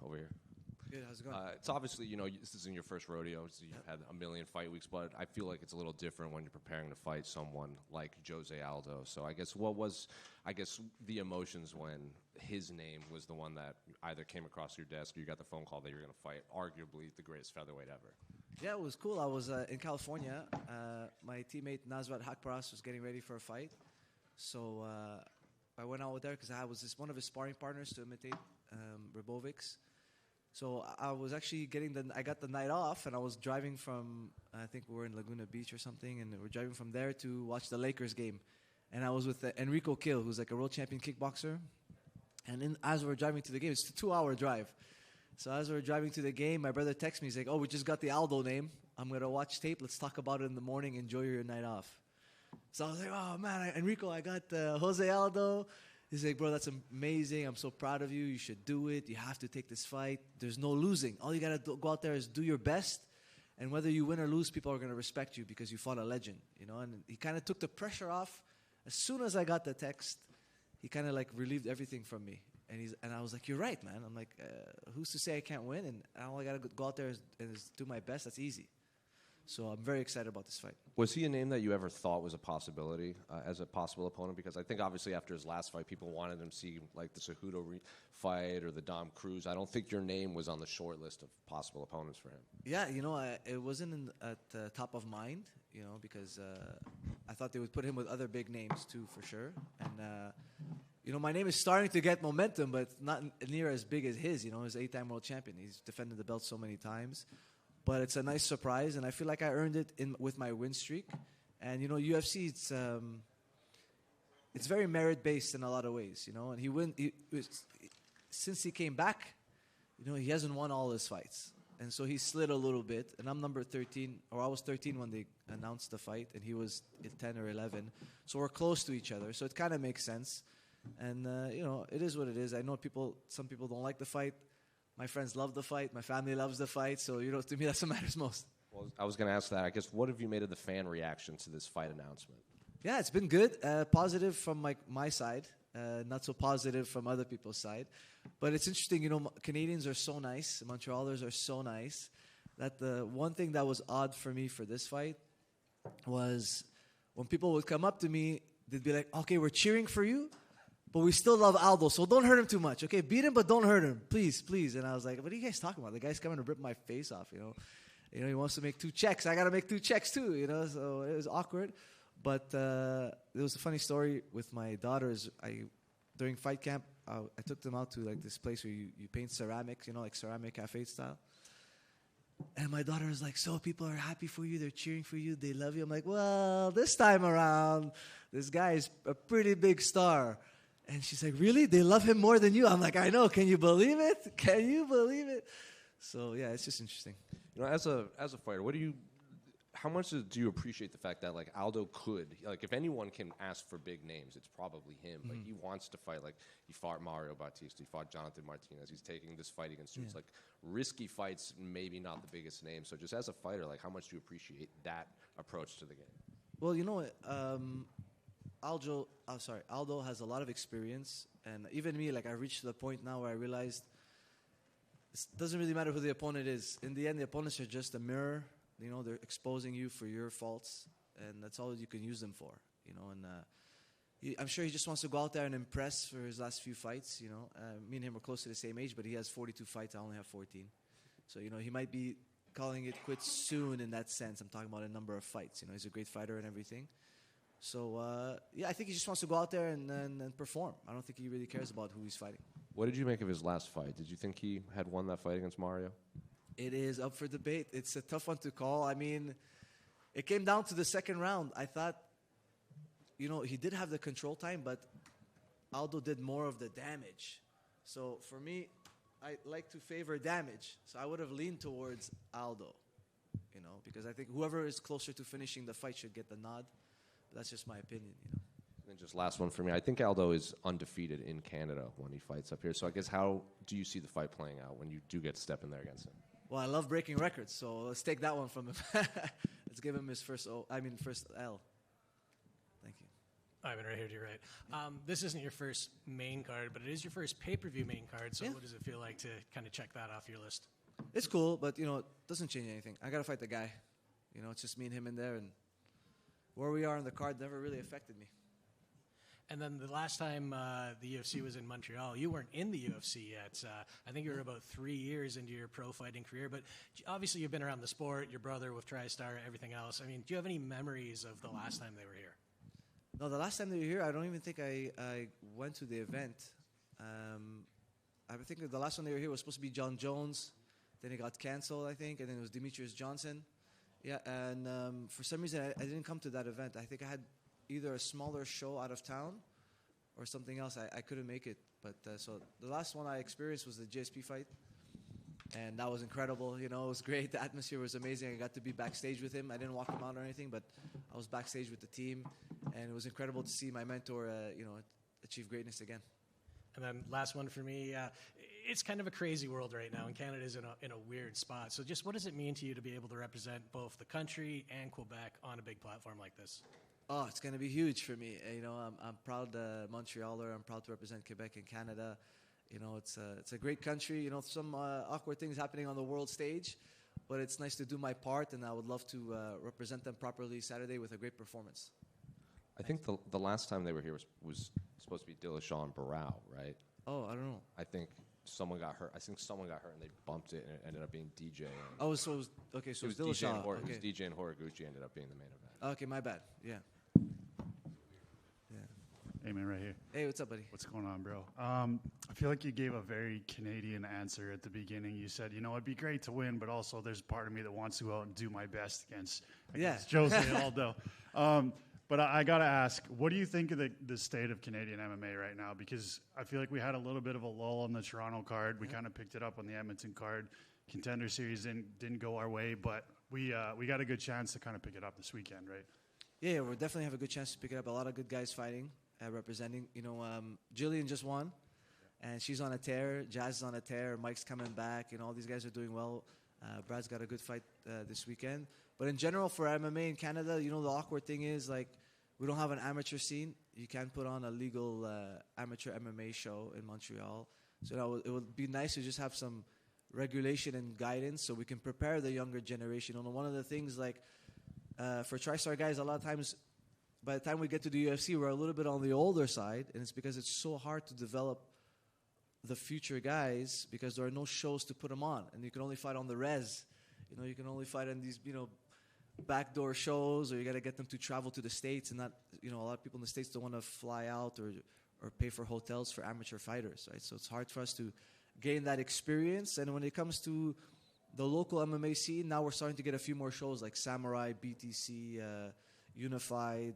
over here. Good, how's it going? It's obviously, this isn't your first rodeo. So you've had a million fight weeks, but I feel like it's a little different when you're preparing to fight someone like Jose Aldo. So I guess what was, the emotions when his name was the one that either came across your desk or you got the phone call that you're going to fight arguably the greatest featherweight ever? Yeah, it was cool. I was in California. My teammate Nasrat Hakparas was getting ready for a fight. So I went out there because I was one of his sparring partners to imitate Rebovic's. So I was actually I got the night off, and I was driving from, I think we were in Laguna Beach or something, and we're driving from there to watch the Lakers game. And I was with Enrico Kill, who's like a world champion kickboxer. And as we were driving to the game, it's a 2-hour drive. So as we were driving to the game, my brother texts me, he's like, oh, we just got the Aldo name. I'm going to watch tape. Let's talk about it in the morning. Enjoy your night off. So I was like, oh, man, Enrico, I got Jose Aldo. He's like, bro, that's amazing. I'm so proud of you. You should do it. You have to take this fight. There's no losing. All you got to go out there is do your best. And whether you win or lose, people are going to respect you because you fought a legend, And he kind of took the pressure off. As soon as I got the text, he kind of like relieved everything from me. And I was like, you're right, man. I'm like, who's to say I can't win? And all I got to go out there is do my best. That's easy. So I'm very excited about this fight. Was he a name that you ever thought was a possibility as a possible opponent? Because I think obviously after his last fight, people wanted him to see like the Cejudo fight or the Dom Cruz. I don't think your name was on the short list of possible opponents for him. Yeah, it wasn't at the top of mind, because I thought they would put him with other big names too, for sure. And, my name is starting to get momentum, but not near as big as his. He's 8-time world champion. He's defended the belt so many times. But it's a nice surprise, and I feel like I earned it with my win streak. And, UFC, it's very merit-based in a lot of ways, And since he came back, he hasn't won all his fights. And so he slid a little bit. And I'm number 13, or I was 13 when they announced the fight, and he was 10 or 11. So we're close to each other. So it kind of makes sense. And, it is what it is. I know some people don't like the fight. My friends love the fight. My family loves the fight. So, to me, that's what matters most. Well, I was going to ask that. I guess, what have you made of the fan reaction to this fight announcement? Yeah, it's been good. Positive from my side. Not so positive from other people's side. But it's interesting, Canadians are so nice. Montrealers are so nice. That the one thing that was odd for me for this fight was when people would come up to me, they'd be like, okay, we're cheering for you. But we still love Aldo, so don't hurt him too much, okay? Beat him, but don't hurt him, please, please. And I was like, what are you guys talking about? The guy's coming to rip my face off, he wants to make 2 checks. I got to make 2 checks too, So it was awkward. But there was a funny story with my daughters. During fight camp, I took them out to like this place where you paint ceramics, like ceramic cafe style. And my daughter was like, so people are happy for you. They're cheering for you. They love you. I'm like, well, this time around, this guy is a pretty big star. And she's like, really? They love him more than you? I'm like, I know. Can you believe it? Can you believe it? So, yeah, it's just interesting. As a fighter, how much do you appreciate the fact that, like, Aldo could, like, if anyone can ask for big names, it's probably him. Mm-hmm. Like, he wants to fight. Like, he fought Mario Bautista. He fought Jonathan Martinez. He's taking this fight against you. It's like risky fights, maybe not the biggest name. So just as a fighter, like, how much do you appreciate that approach to the game? Well, Aldo has a lot of experience, and even me, like I reached to the point now where I realized it doesn't really matter who the opponent is. In the end, the opponents are just a mirror. They're exposing you for your faults, and that's all you can use them for. I'm sure he just wants to go out there and impress for his last few fights. Me and him are close to the same age, but he has 42 fights. I only have 14. So he might be calling it quits soon in that sense. I'm talking about a number of fights. He's a great fighter and everything. So, I think he just wants to go out there and perform. I don't think he really cares about who he's fighting. What did you make of his last fight? Did you think he had won that fight against Mario? It is up for debate. It's a tough one to call. I mean, it came down to the second round. I thought, he did have the control time, but Aldo did more of the damage. So, for me, I like to favor damage. So, I would have leaned towards Aldo, because I think whoever is closer to finishing the fight should get the nod. That's just my opinion, And then just last one for me. I think Aldo is undefeated in Canada when he fights up here. So I guess how do you see the fight playing out when you do get to step in there against him? Well, I love breaking records, so let's take that one from him. Let's give him his first L. Thank you. Ivan, right here to your right. This isn't your first main card, but it is your first pay-per-view main card. So what does it feel like to kind of check that off your list? It's cool, but, it doesn't change anything. I got to fight the guy. It's just me and him in there, and where we are on the card never really affected me. And then the last time the UFC was in Montreal, you weren't in the UFC yet. I think you were about 3 years into your pro fighting career. But obviously you've been around the sport, your brother with TriStar, everything else. I mean, do you have any memories of the last time they were here? No, the last time they were here, I don't even think I went to the event. I think the last one they were here was supposed to be John Jones. Then it got canceled, I think. And then it was Demetrius Johnson. Yeah, and for some reason, I didn't come to that event. I think I had either a smaller show out of town or something else. I couldn't make it. But so the last one I experienced was the GSP fight. And that was incredible. It was great. The atmosphere was amazing. I got to be backstage with him. I didn't walk him out or anything, but I was backstage with the team. And it was incredible to see my mentor, achieve greatness again. And then last one for me, it's kind of a crazy world right now, and Canada's in a weird spot. So just what does it mean to you to be able to represent both the country and Quebec on a big platform like this? Oh, it's going to be huge for me. I'm proud Montrealer. I'm proud to represent Quebec and Canada. It's a great country. Some awkward things happening on the world stage, but it's nice to do my part, and I would love to represent them properly Saturday with a great performance. I think the last time they were here was supposed to be Dillashaw Barao, right? Oh, I don't know. I think someone got hurt. And they bumped it, and it ended up being DJ. Oh, so it was okay. So it was Dillashaw. It was DJ and Horiguchi ended up being the main event. Okay, my bad. Yeah. Hey, man, right here. Hey, what's up, buddy? What's going on, bro? I feel like you gave a very Canadian answer at the beginning. You said, it'd be great to win, but also there's part of me that wants to go out and do my best against Jose Aldo. But I got to ask, what do you think of the state of Canadian MMA right now? Because I feel like we had a little bit of a lull on the Toronto card. We kind of picked it up on the Edmonton card. Contender Series didn't go our way, but we got a good chance to kind of pick it up this weekend, right? Yeah, we'll definitely have a good chance to pick it up. A lot of good guys fighting. Representing, Jillian just won, and she's on a tear. Jazz is on a tear. Mike's coming back. All these guys are doing well. Brad's got a good fight this weekend. But in general, for MMA in Canada, the awkward thing is, we don't have an amateur scene. You can't put on a legal amateur MMA show in Montreal. So it would be nice to just have some regulation and guidance so we can prepare the younger generation. One of the things, for TriStar guys, a lot of times, by the time we get to the UFC, we're a little bit on the older side, and it's because it's so hard to develop the future guys because there are no shows to put them on, and you can only fight on the res. You can only fight on these, backdoor shows, or you got to get them to travel to the States, and not, a lot of people in the States don't want to fly out or pay for hotels for amateur fighters, right? So it's hard for us to gain that experience, and when it comes to the local MMA scene, now we're starting to get a few more shows like Samurai, BTC, Unified,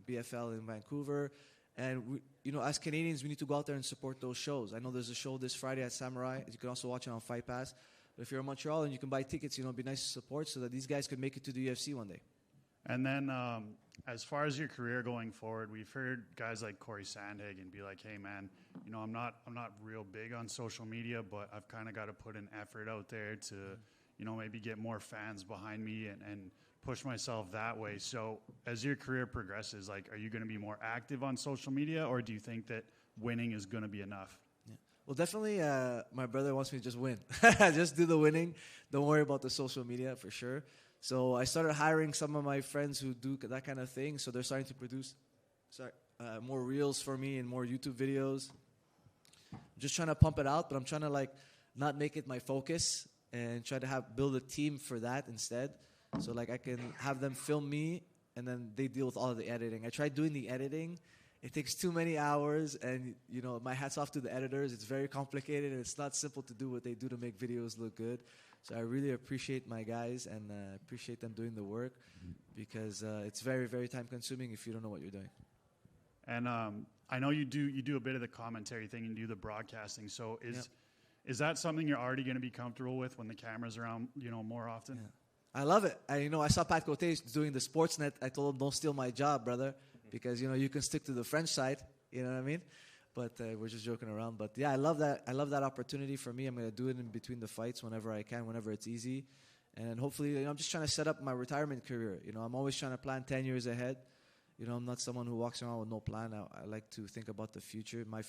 BFL in Vancouver. And, as Canadians, we need to go out there and support those shows. I know there's a show this Friday at Samurai. You can also watch it on Fight Pass. But if you're in Montreal and you can buy tickets, it'd be nice to support so that these guys could make it to the UFC one day. And then as far as your career going forward, we've heard guys like Corey Sandhagen be like, hey, man, I'm not real big on social media, but I've kind of got to put an effort out there to, maybe get more fans behind me and push myself that way. So as your career progresses, are you going to be more active on social media, or do you think that winning is going to be enough? Yeah. Well, definitely my brother wants me to just win. Just do the winning. Don't worry about the social media for sure. So I started hiring some of my friends who do that kind of thing. So they're starting to produce more reels for me and more YouTube videos. I'm just trying to pump it out, but I'm trying to not make it my focus and try to build a team for that instead. So I can have them film me, and then they deal with all of the editing. I tried doing the editing. It takes too many hours, and my hat's off to the editors. It's very complicated, and it's not simple to do what they do to make videos look good. So I really appreciate my guys and appreciate them doing the work, because it's very, very time consuming if you don't know what you're doing. And I know you do a bit of the commentary thing and do the broadcasting. So is that something you're already going to be comfortable with when the camera's around, more often? Yeah. I love it. I saw Pat Cote doing the Sportsnet. I told him, don't steal my job, brother, because, you can stick to the French side. You know what I mean? But we're just joking around. But, yeah, I love that. I love that opportunity for me. I'm going to do it in between the fights whenever I can, whenever it's easy. And hopefully, I'm just trying to set up my retirement career. I'm always trying to plan 10 years ahead. I'm not someone who walks around with no plan. I like to think about the future, my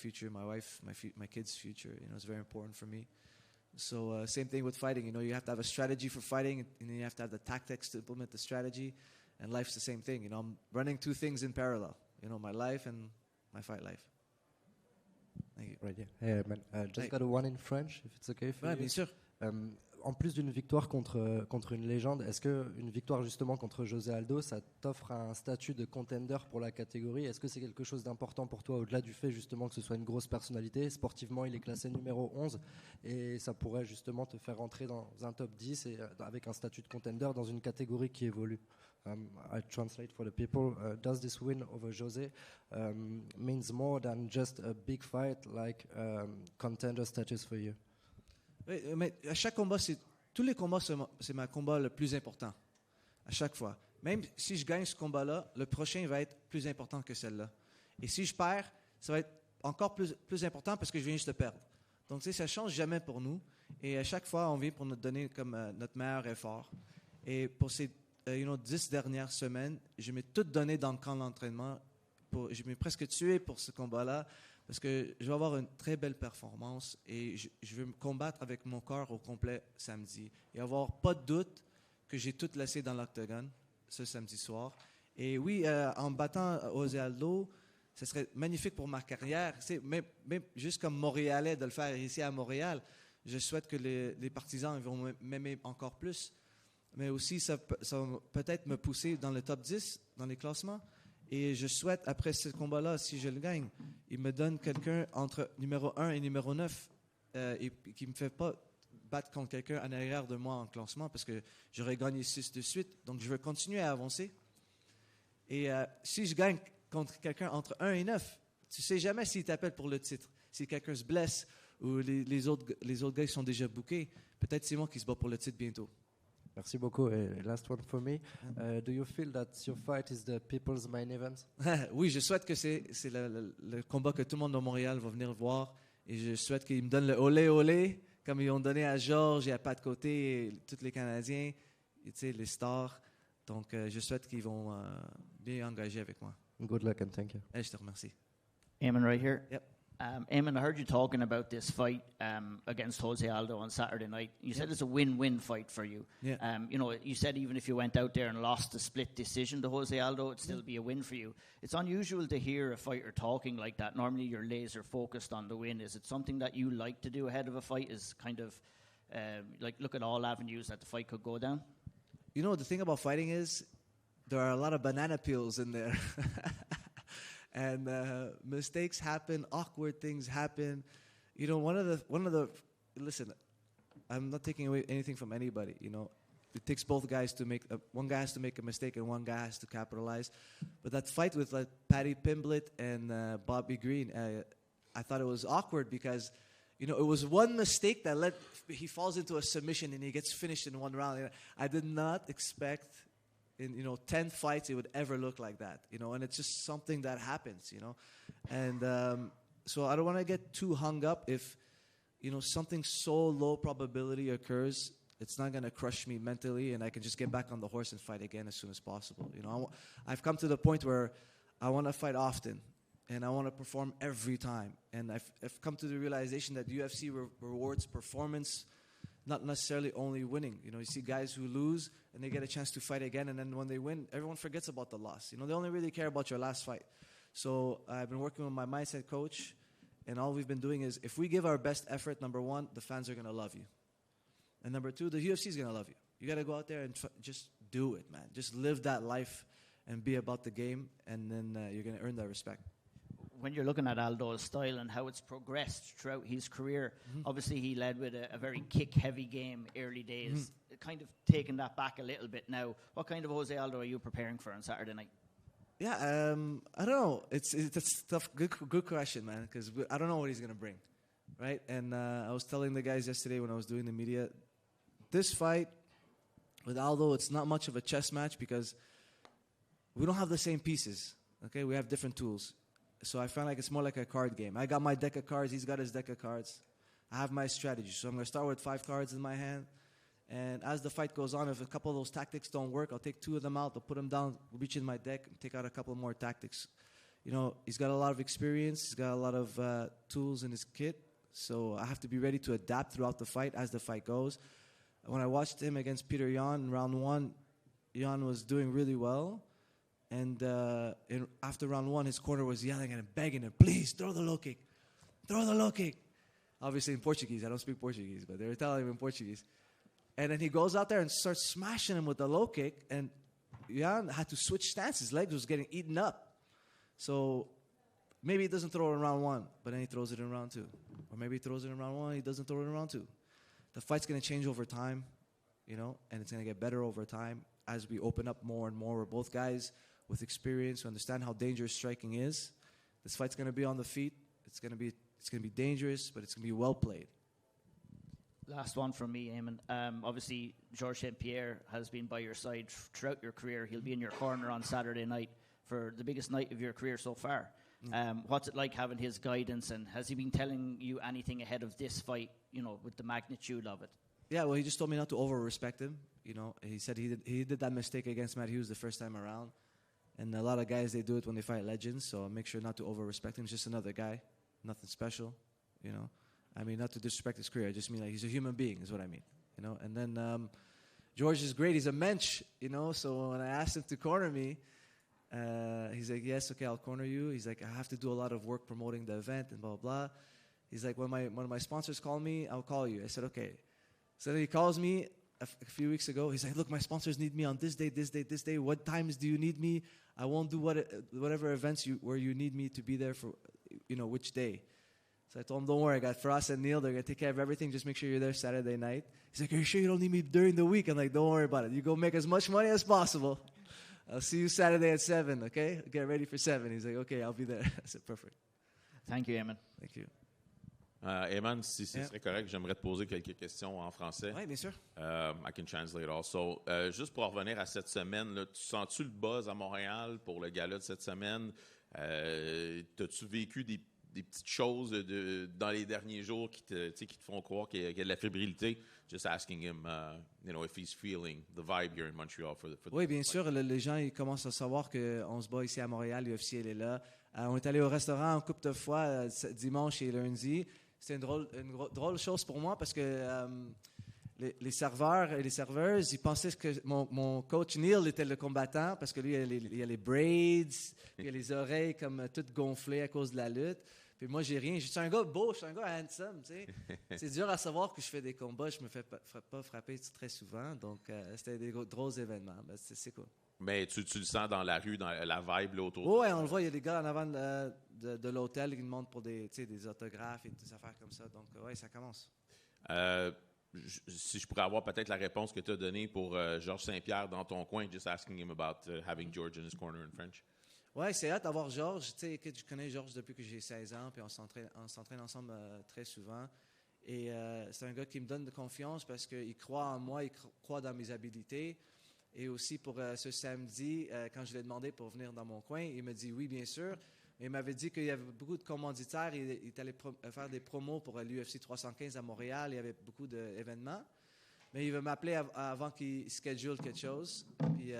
wife, my kids' future. It's very important for me. So same thing with fighting. You have to have a strategy for fighting, and then you have to have the tactics to implement the strategy. And life's the same thing. I'm running two things in parallel. My life and my fight life. Thank you. Right, yeah. Hey, man, just got one in French, if it's okay for you. Bien sûr. En plus d'une victoire contre une légende, est-ce qu'une victoire justement contre José Aldo, ça t'offre un statut de contender pour la catégorie? Est-ce que c'est quelque chose d'important pour toi, au-delà du fait justement que ce soit une grosse personnalité? Sportivement, il est classé numéro 11 et ça pourrait justement te faire rentrer dans un top 10 et avec un statut de contender dans une catégorie qui évolue. I translate for the people. Does this win over José means more than just a big fight, like contender status for you? Oui, mais à chaque combat, tous les combats, c'est ma combat le plus important. À chaque fois. Même si je gagne ce combat-là, le prochain va être plus important que celle-là. Et si je perds, ça va être encore plus important parce que je viens juste de perdre. Donc, ça ne change jamais pour nous. Et à chaque fois, on vient pour nous donner comme notre meilleur effort. Et pour ces 10 dernières semaines, je m'ai tout donné dans le camp d'entraînement. Je m'ai presque tué pour ce combat-là. Parce que je vais avoir une très belle performance et je veux me combattre avec mon corps au complet samedi. Et avoir pas de doute que j'ai tout laissé dans l'octogone ce samedi soir. Et oui, en battant José Aldo, ce serait magnifique pour ma carrière. Même juste comme Montréalais, de le faire ici à Montréal, je souhaite que les partisans vont m'aimer encore plus. Mais aussi, ça va peut-être me pousser dans le top 10, dans les classements. Et je souhaite, après ce combat-là, si je le gagne, il me donne quelqu'un entre numéro 1 et numéro 9 et qui ne me fait pas battre contre quelqu'un en arrière de moi en classement parce que j'aurais gagné 6 de suite. Donc, je veux continuer à avancer. Et si je gagne contre quelqu'un entre 1 et 9, tu ne sais jamais s'il t'appelle pour le titre. Si quelqu'un se blesse ou les autres gars sont déjà bookés, peut-être c'est moi qui se bat pour le titre bientôt. Merci beaucoup. Last one for me. Do you feel that your fight is the people's main event? Oui, je souhaite que c'est le combat que tout le monde de Montréal va venir voir. Et je souhaite qu'ils me donnent le olé olé, comme ils ont donné à Georges et à Pat Côté, et tous les Canadiens, et les stars. Donc, je souhaite qu'ils vont bien engager avec moi. Good luck and thank you. Et je te remercie. Aiemann, right here. Yep. Aiemann, I heard you talking about this fight against Jose Aldo on Saturday night. You said it's a win-win fight for you. Yeah. You said even if you went out there and lost a split decision to Jose Aldo, it'd still be a win for you. It's unusual to hear a fighter talking like that. Normally, you're laser focused on the win. Is it something that you like to do ahead of a fight? Is kind of like look at all avenues that the fight could go down? The thing about fighting is there are a lot of banana peels in there. And mistakes happen, awkward things happen. One of the listen, I'm not taking away anything from anybody. It takes both guys to make one guy has to make a mistake and one guy has to capitalize. But that fight with Paddy Pimblett and Bobby Green, I thought it was awkward because it was one mistake that he falls into a submission and he gets finished in one round. I did not expect in 10 fights it would ever look like that, and it's just something that happens, and so I don't want to get too hung up if something so low probability occurs. It's not going to crush me mentally and I can just get back on the horse and fight again as soon as possible. I've come to the point where I want to fight often and I want to perform every time, and I've come to the realization that UFC rewards performance, not necessarily only winning. You see guys who lose and they get a chance to fight again, and then when they win, everyone forgets about the loss. They only really care about your last fight. So I've been working with my mindset coach, and all we've been doing is if we give our best effort, number one, the fans are going to love you. And number two, the UFC is going to love you. You got to go out there and just do it, man. Just live that life and be about the game, and then you're going to earn that respect. When you're looking at Aldo's style and how it's progressed throughout his career, obviously he led with a very kick-heavy game early days. Kind of taking that back a little bit now. What kind of Jose Aldo are you preparing for on Saturday night? Yeah, I don't know. It's a tough, good question, man, because I don't know what he's going to bring, right? And I was telling the guys yesterday when I was doing the media, this fight with Aldo, it's not much of a chess match because we don't have the same pieces, okay? We have different tools. So I felt like it's more like a card game. I got my deck of cards. He's got his deck of cards. I have my strategy. So I'm going to start with 5 cards in my hand. And as the fight goes on, if a couple of those tactics don't work, I'll take 2 of them out, I'll put them down, reach in my deck, and take out a couple more tactics. You know, he's got a lot of experience, he's got a lot of tools in his kit, so I have to be ready to adapt throughout the fight as the fight goes. When I watched him against Peter Yan in round 1, Yan was doing really well. And after round 1, his corner was yelling at him, begging him, please, throw the low kick. Throw the low kick. Obviously in Portuguese. I don't speak Portuguese, but they were telling him in Portuguese. And then he goes out there and starts smashing him with the low kick. And Yan had to switch stance. His legs was getting eaten up. So maybe he doesn't throw it in round 1, but then he throws it in round 2. Or maybe he throws it in round 1, he doesn't throw it in round 2. The fight's going to change over time, you know, and it's going to get better over time as we open up more and more. We're both guys with experience who understand how dangerous striking is. This fight's going to be on the feet. It's going to be dangerous, but it's going to be well played. Last one from me, Aiemann. Obviously, Georges St. Pierre has been by your side throughout your career. He'll be in your corner on Saturday night for the biggest night of your career so far. What's it like having his guidance, and has he been telling you anything ahead of this fight, you know, with the magnitude of it? Yeah, well, he just told me not to over-respect him. You know, he said he did that mistake against Matt Hughes the first time around. And a lot of guys, they do it when they fight legends, so make sure not to over-respect him. He's just another guy, nothing special, you know. I mean, not to disrespect his career. I just mean like he's a human being is what I mean, you know. And then George is great. He's a mensch, you know. So when I asked him to corner me, he's like, yes, okay, I'll corner you. He's like, I have to do a lot of work promoting the event and blah, blah, blah. He's like, when my sponsors call me, I'll call you. I said, okay. So then he calls me a few weeks ago. He's like, look, my sponsors need me on this day, this day, this day. What times do you need me? I won't do whatever events where you need me to be there for, you know, which day. So I told him, don't worry, I got Frost and Neil. They're going to take care of everything. Just make sure you're there Saturday night. He's like, are you sure you don't need me during the week? I'm like, don't worry about it. You go make as much money as possible. I'll see you Saturday at 7, okay? Get ready for 7. He's like, okay, I'll be there. I said, perfect. Thank you, Aiemann. Thank you. Aiemann, si ce serait correct, j'aimerais te poser quelques questions en français. Oui, bien sûr. I can translate also. Juste pour revenir à cette semaine, là, tu sens-tu le buzz à Montréal pour le gala de cette semaine? T'as-tu vécu des petites choses dans les derniers jours qui te font croire qu'il y a de la fébrilité? Just asking him, you know, if he's feeling the vibe here in Montreal for the Oui, bien sûr. Les gens ils commencent à savoir qu'on se bat ici à Montréal. L'UFC, elle est là. On est allé au restaurant un couple de fois dimanche et lundi. C'était une drôle chose pour moi parce que les serveurs et les serveuses, ils pensaient que mon coach Neil était le combattant parce que lui, il y a les braids, il y a les oreilles comme toutes gonflées à cause de la lutte. Puis moi, j'ai rien. Je suis un gars beau, je suis un gars handsome, tu sais. C'est dur à savoir que je fais des combats. Je me fais pas frapper très souvent. Donc, c'était des drôles événements. Ben, c'est cool. Mais tu le sens dans la rue, dans la vibe là, autour. Oui, on le voit. Il y a des gars en avant de l'hôtel qui demandent pour des autographes et des affaires comme ça. Donc, oui, ça commence. Si je pourrais avoir peut-être la réponse que tu as donnée pour Georges Saint-Pierre dans ton coin, just asking him about having George in his corner in French. Oui, c'est hâte d'avoir Georges. Tu sais, je connais Georges depuis que j'ai 16 ans, puis on s'entraîne ensemble très souvent. Et c'est un gars qui me donne de confiance parce qu'il croit en moi, il croit dans mes habilités. Et aussi pour ce samedi, quand je l'ai demandé pour venir dans mon coin, il me dit oui, bien sûr. Mais il m'avait dit qu'il y avait beaucoup de commanditaires. Il allait faire des promos pour l'UFC 315 à Montréal. Il y avait beaucoup d'événements. Mais il veut m'appeler avant qu'il schedule quelque chose. Puis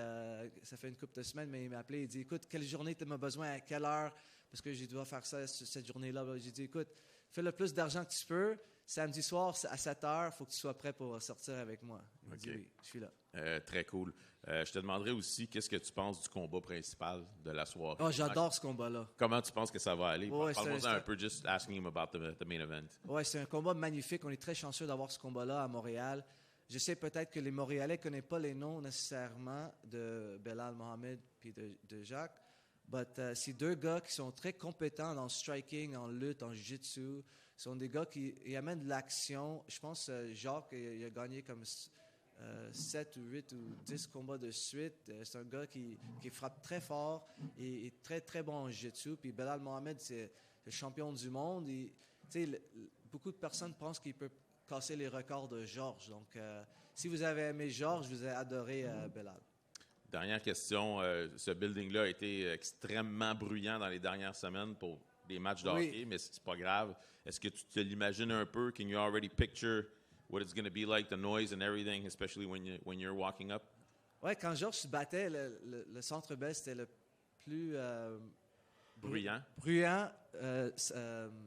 ça fait une couple de semaines, mais il m'a appelé. Il dit, écoute, quelle journée tu m'as besoin, à quelle heure? Parce que je dois faire ça cette journée-là. J'ai dit, écoute, fais le plus d'argent que tu peux. Samedi soir, à 7 heures, il faut que tu sois prêt pour sortir avec moi. Il m'a dit oui, je suis là. Très cool. Je te demanderai aussi, qu'est-ce que tu penses du combat principal de la soirée? Oh, j'adore ce combat-là. Comment tu penses que ça va aller? Ouais, Parle-moi un peu, just asking him about the main event. Oui, c'est un combat magnifique. On est très chanceux d'avoir ce combat-là à Montréal. Je sais peut-être que les Montréalais ne connaissent pas les noms nécessairement de Belal Mohamed et de Jacques. Mais c'est deux gars qui sont très compétents dans le striking, en lutte, en jiu-jitsu. Ce sont des gars qui amènent de l'action. Je pense que Jacques il a gagné comme 7 ou 8 ou 10 combats de suite. C'est un gars qui frappe très fort et est très, très bon en jiu-jitsu. Puis Belal Mohamed, c'est le champion du monde. Beaucoup de personnes pensent qu'il peut casser les records de Georges. Donc, si vous avez aimé Georges, vous avez adoré Belal. Dernière question. Ce building-là a été extrêmement bruyant dans les dernières semaines pour des matchs de hockey, mais c'est pas grave. Est-ce que tu te l'imagines un peu? Can you already picture what it's going to be like, the noise and everything, especially when you're walking up? Ouais, quand Georges se battait, le Centre Bell, c'était le plus Bruyant.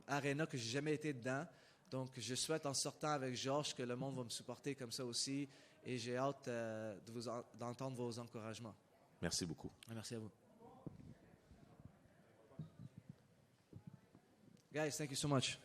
arena que j'ai jamais été dedans. Donc, je souhaite en sortant avec Georges que le monde va me supporter comme ça aussi. Et j'ai hâte d'entendre vos encouragements. Merci beaucoup. Merci à vous. Guys, thank you so much.